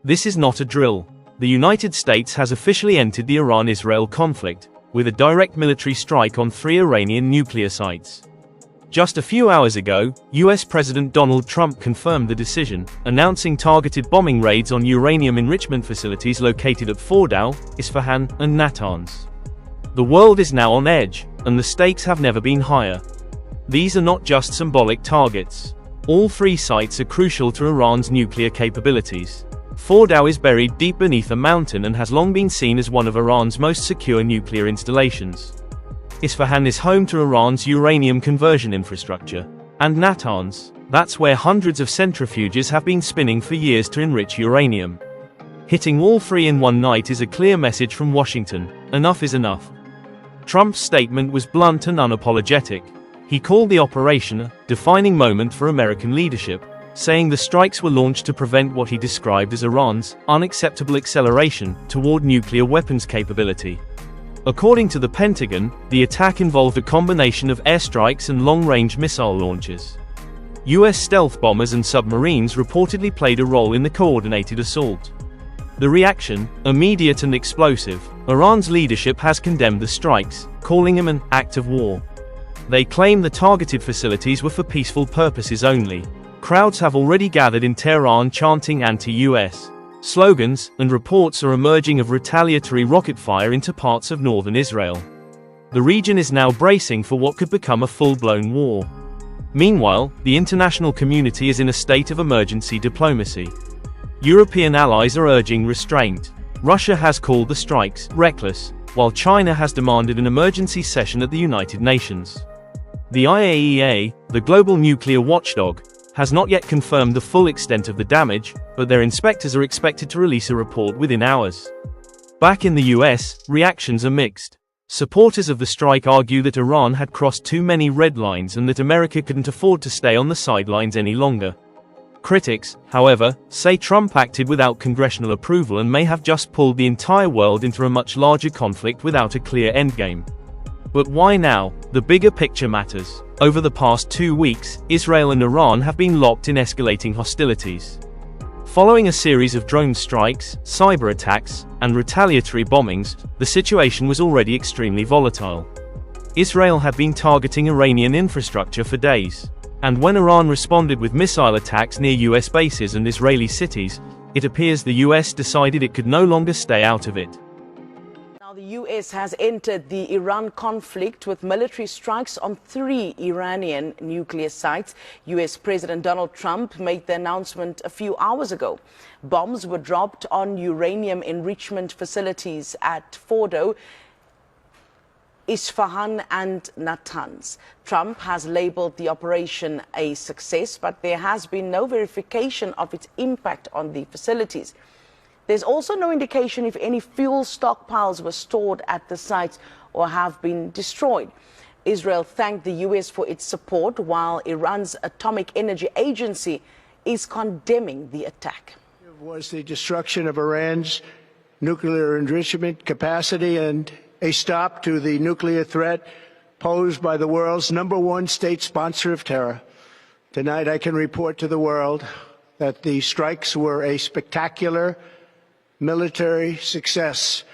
This is not a drill. The United States has officially entered the Iran-Israel conflict, with a direct military strike on 3 Iranian nuclear sites. Just a few hours ago, US President Donald Trump confirmed the decision, announcing targeted bombing raids on uranium enrichment facilities located at Fordow, Isfahan, and Natanz. The world is now on edge, and the stakes have never been higher. These are not just symbolic targets. All 3 sites are crucial to Iran's nuclear capabilities. Fordow is buried deep beneath a mountain and has long been seen as one of Iran's most secure nuclear installations. Isfahan is home to Iran's uranium conversion infrastructure. And Natanz, that's where hundreds of centrifuges have been spinning for years to enrich uranium. Hitting all 3 in one night is a clear message from Washington: enough is enough. Trump's statement was blunt and unapologetic. He called the operation a defining moment for American leadership, saying the strikes were launched to prevent what he described as Iran's unacceptable acceleration toward nuclear weapons capability. According to the Pentagon, the attack involved a combination of airstrikes and long-range missile launches. US stealth bombers and submarines reportedly played a role in the coordinated assault. The reaction, immediate and explosive. Iran's leadership has condemned the strikes, calling them an act of war. They claim the targeted facilities were for peaceful purposes only. Crowds have already gathered in Tehran chanting anti-US slogans, and reports are emerging of retaliatory rocket fire into parts of northern Israel. The region is now bracing for what could become a full-blown war. Meanwhile, the international community is in a state of emergency diplomacy. European allies are urging restraint. Russia has called the strikes reckless, while China has demanded an emergency session at the United Nations. The IAEA, the global nuclear watchdog, has not yet confirmed the full extent of the damage, but their inspectors are expected to release a report within hours. Back in the US, reactions are mixed. Supporters of the strike argue that Iran had crossed too many red lines and that America couldn't afford to stay on the sidelines any longer. Critics, however, say Trump acted without congressional approval and may have just pulled the entire world into a much larger conflict without a clear endgame. But why now? The bigger picture matters. Over the past 2 weeks, Israel and Iran have been locked in escalating hostilities. Following a series of drone strikes, cyber attacks, and retaliatory bombings, the situation was already extremely volatile. Israel had been targeting Iranian infrastructure for days. And when Iran responded with missile attacks near US bases and Israeli cities, it appears the US decided it could no longer stay out of it. The US has entered the Iran conflict with military strikes on 3 Iranian nuclear sites. US President Donald Trump made the announcement a few hours ago. Bombs were dropped on uranium enrichment facilities at Fordow, Isfahan and Natanz. Trump has labeled the operation a success, but there has been no verification of its impact on the facilities. There's also no indication if any fuel stockpiles were stored at the sites or have been destroyed. Israel thanked the US for its support, while Iran's Atomic Energy Agency is condemning the attack. It was the destruction of Iran's nuclear enrichment capacity and a stop to the nuclear threat posed by the world's #1 state sponsor of terror. Tonight I can report to the world that the strikes were a spectacular military success.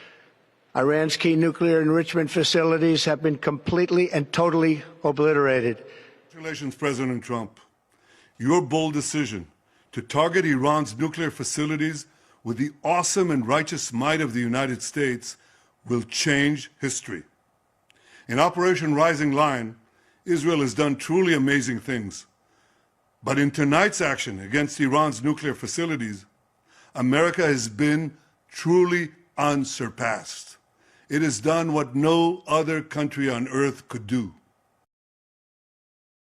Iran's key nuclear enrichment facilities have been completely and totally obliterated. Congratulations, President Trump. Your bold decision to target Iran's nuclear facilities with the awesome and righteous might of the United States will change history. In Operation Rising Lion, Israel has done truly amazing things. But in tonight's action against Iran's nuclear facilities, America has been truly unsurpassed. It has done what no other country on earth could do.